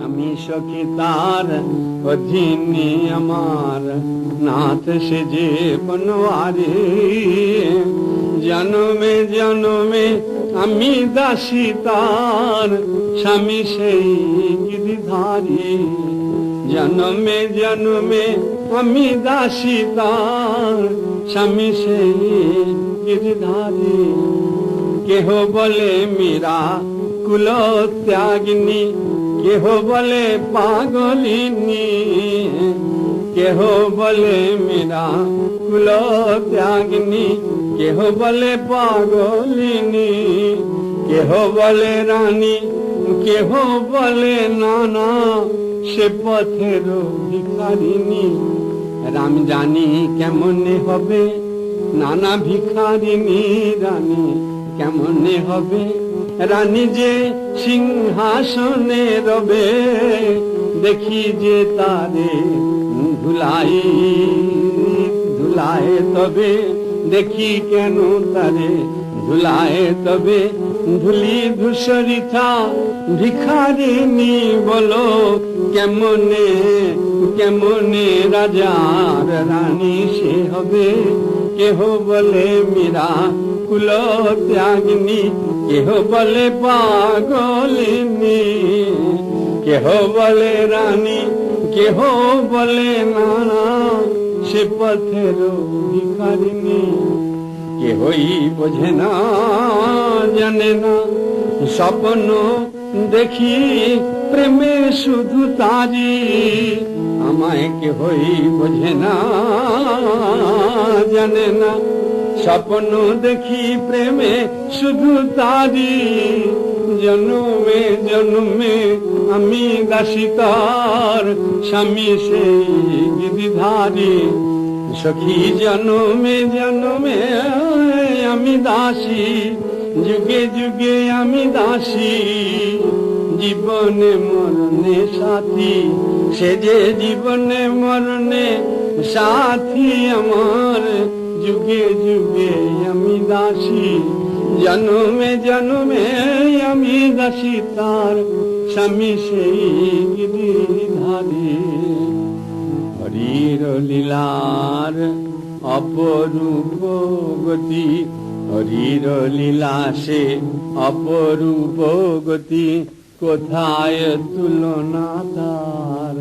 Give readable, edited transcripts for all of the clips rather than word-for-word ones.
আমি সখী তার অধীনে আমার নাথ সেজে বনবারে। জনমে জনমে আমি দাসী তার স্বামী সেই গিরিধারী। জনমে জনমে আমি দাসী তার স্বামী সেই গিরিধারী। কেহ বলে মীরা কুল ত্যাগিনী, কেহ বলে পাগলিনী। কেহ বলে মীরা কুল ত্যাগিনী, কেহ বলে পাগলিনী। কেহ বলে রানী, কেহ বলে নানা, সে পথের ভিখারিনী। আমি জানি কেমনে হবে নানা ভিখারিনী রানী, কেমনে হবে রানী যে সিংহাসনে রবে। দেখি যে তারে ধুলাই ধুলায় তবে, দেখি কেন তারে ধুলায় তবে। ধুলি ধূসরিতা ভিখারিনী, বলো কেমনে কেমনে রাজার রানী সে হবে। কেহ বলে মীরা কুল ত্যাগিনী, কেহ বলে পাগলিনী। কেহ বলে রানী, কেহ বলে নানা, সে পথের ভিখারিনী। কেহই বোঝে না জানে না, স্বপ্ন দেখি প্রেমে শুধু তারি। আমায় কেহই বোঝে না জানে না, স্বপ্ন দেখি প্রেমে শুধু তারি। জন্মে জন্মে আমি দাসী তার স্বামী সেই গিরিধারী। সখী জন্মে জন্মে আমি দাসী, যুগে যুগে আমি দাসী। জীবনে মরণে সাথী, সে যে জীবনে মরণে সাথী আমার। যুগে যুগে আমি দাসী, জন্মে জন্মে আমি দাসী তার স্বামী সেই গিরিধারী। হরির লীলার অপরূপ গতি, হরির লীলা সে অপরূপ গতি, কোথায় তুলনা তার।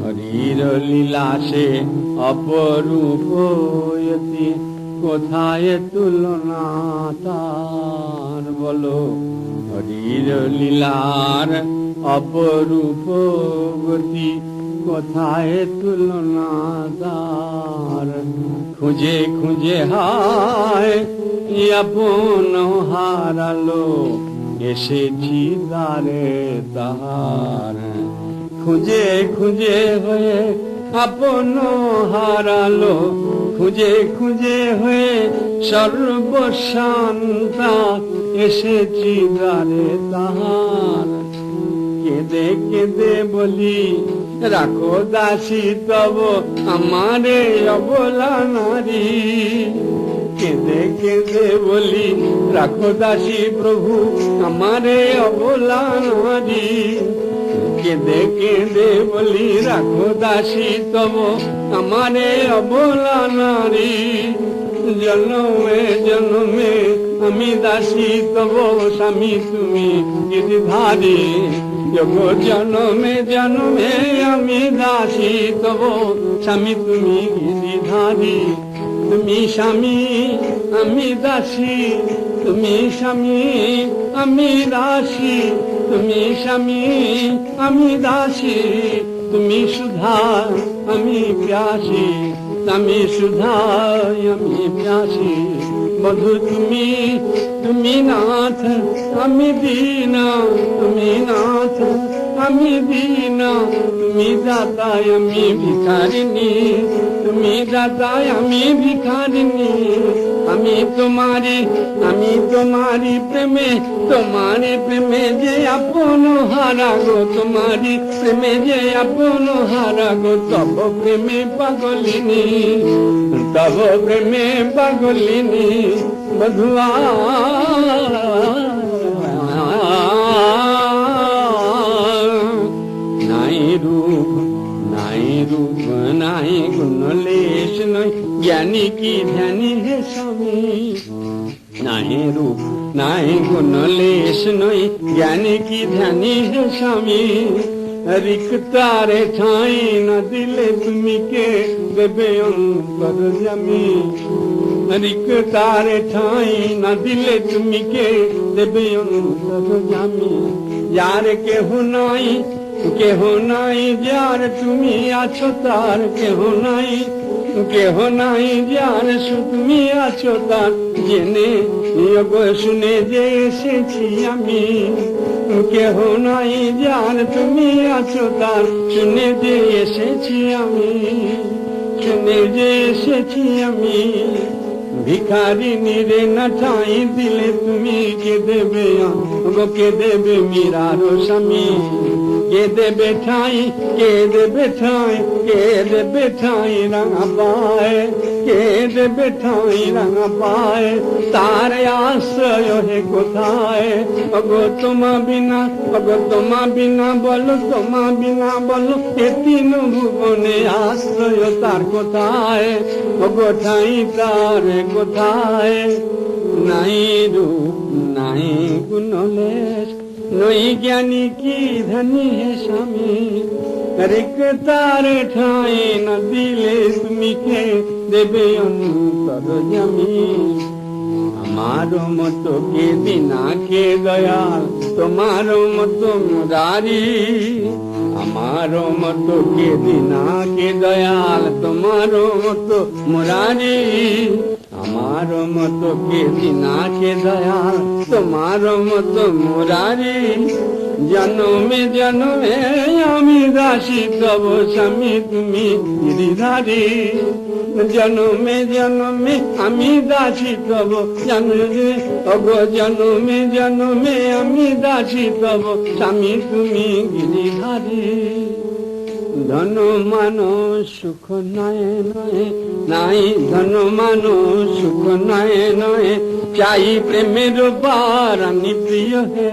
হরির লীলা সে অপরূপ গতি, কোথায় তুলনা তার। বলো হরির লীলার অপরূপ গতি, কোথায় তুলনা তার। খুঁজে খুঁজে হায় আপন হারালো, এসেছি দ্বারে তাহার। খুঁজে খুঁজে হয়ে আপন হারালো, খুঁজে খুঁজে হয়ে সর্বশান্তা, এসেছি দ্বারে তাহার। কেঁদে কেঁদে বলি রাখো দাসী তব আমারে অবলা নারী। কেঁদে কেঁদে বলি রাখো দাসী প্রভু আমারে অবলা নারী। কেঁদে কেঁদে বলি রাখো দাসী তব আমারে অবলা নারী। জন্মে জন্মে আমি দাসী তব স্বামী তুমি গিরিধারী। জন্মে জন্মে আমি দাসী তব স্বামী তুমি গিরিধারী। তুমি স্বামী আমি দাসী, তুমি স্বামী আমি দাসী। তুমি স্বামী আমি দাসী, তুমি সুধা আমি প্যাসী। আমি সুধা আমি প্যাসী। বধু তুমি তুমি নাথ আমি দীনা, তুমি নাথ আমি দীনা। তুমি দাতা আমি ভিখারিণী, তুমি দাতা আমি ভিখারিণী। আমি তোমারি প্রেমে, তোমারি প্রেমে যে আপন হারা গো। তোমারি প্রেমে যে আপন হারা গো। তব প্রেমে পাগলিনী, তব প্রেমে পাগলিনী। বধুয়া रूप नाही गुण लेश नहीं, ज्ञानी की ध्यानी है स्वामी। नाही रूप नाही गुण लेश नहीं, ज्ञानी की ध्यानी है स्वामी। रिक्तारे ठाई न दिले तुमी के देवे अंतर जमी। रिक्तारे ठाई न दिले तुमी के देवे अंतर जमी। यार केहू নাই যার তুমি আছো তার কেহ নাই যার তুমি আছো তার জেনে শুনে যে এসেছি আমি। কেহ নাই যার তুমি আছো তার শুনে যে এসেছি আমি, শুনে যে এসেছি আমি। ভিখারিনী রে না ঠাই দিলে তুমি কে দেবে কে দেবে মীরারো স্বামী। কে দেবে ঠাই কে দেবে ঠাই কে দেবে ঠাই রাঙা পায়, কে দেবে ঠাই রাঙা পায়। তার আশ্রয় হে কোথায় অগো তোমা বিনা, অগো তোমা বিনা বলো, তোমা বিনা বলো এ তিন ভুবনে আশ্রয় তার কোথায় অগো ঠাই তার কোথায়। নাই রূপ নাই গুণ লেশ নই জ্ঞানী কি ধনী হে স্বামী। রিক্তারে ঠাই না দিলে তুমি কে দেবে অন্তর জামি। আমার মতো কে বিনা কে দয়াল তোমার মতো মুরারি। আমার মতো কে বিনা কে দয়াল তোমার মতো মুরারি। আমার মতো কে বিনা কে দয়াল তোমার মতো মুরারি। জন্মে জন্মে আমি দাসী তব স্বামী তুমি গিরিধারী। জন্মে জন্মে আমি দাসী তব জন্মে অগো জন্মে জন্মে আমি দাসী তব স্বামী তুমি গিরিধারী। ধন মান সুখ নয় নয় নাই, ধন মান সুখ নয় নয় চাই প্রেমের বারানি প্রিয় হে।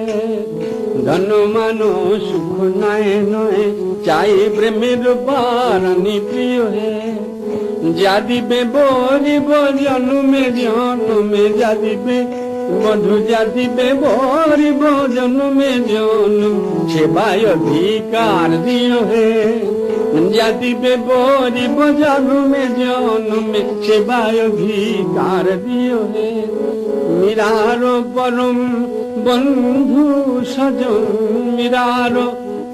ধন মান সুখ নয় নয় চাই প্রেমের বারানি প্রিয় হে। যা দিবে বরিব জন্মে জন্মে যা দিবে বধু যা দিবে বরিব জন্মে জন্ম সেবায় অধিকার দিও হে। যা দিবে বরিব জন্মে জন্মে সেবায় অধিকার দিও হে। মীরার পরম বন্ধু সজন মীরার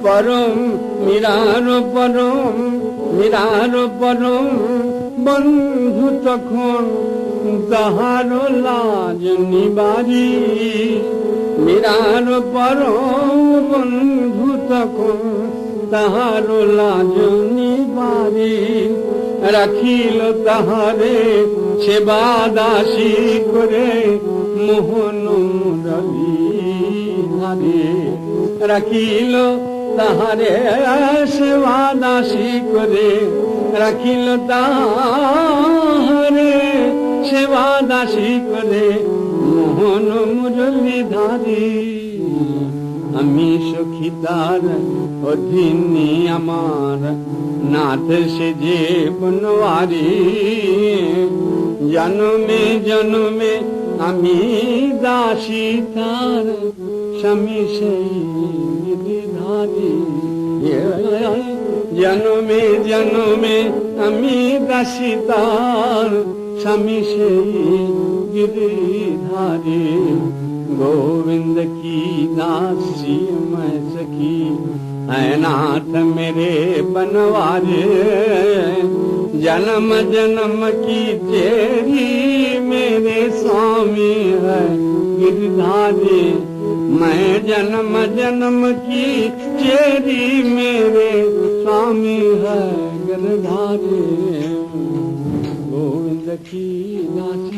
পরম, মীরার পরম, মীরার পরম বন্ধু তখন তাহার লাজ নিবারি। মীরার পরম বন্ধু তখন তাহার লাজ নিবারি। রাখিল তাহারে সেবা দাসী করে মোহন মুরলী ধারে। রাখিল তাহারে সেবা দাসী করে, রাখিল তাহারে সেবা দাসী করে মোহন মুরলী ধারী। আমি সখী তার অধীনী আমার নাথ সে যে বনওয়ারি। জন্মে জন্মে আমি দাসী তার স্বামী সেই গিরিধারী। জন্মে জন্মে আমি দাসী তার স্বামী সেই गिरधारी गोविंद की दासी मैं सखी है नाथ मेरे बनवारे जन्म जन्म की तेरी मेरे स्वामी है गिरधारी मैं जन्म जन्म की तेरी मेरे स्वामी है गिरधारी गोविंद की दासी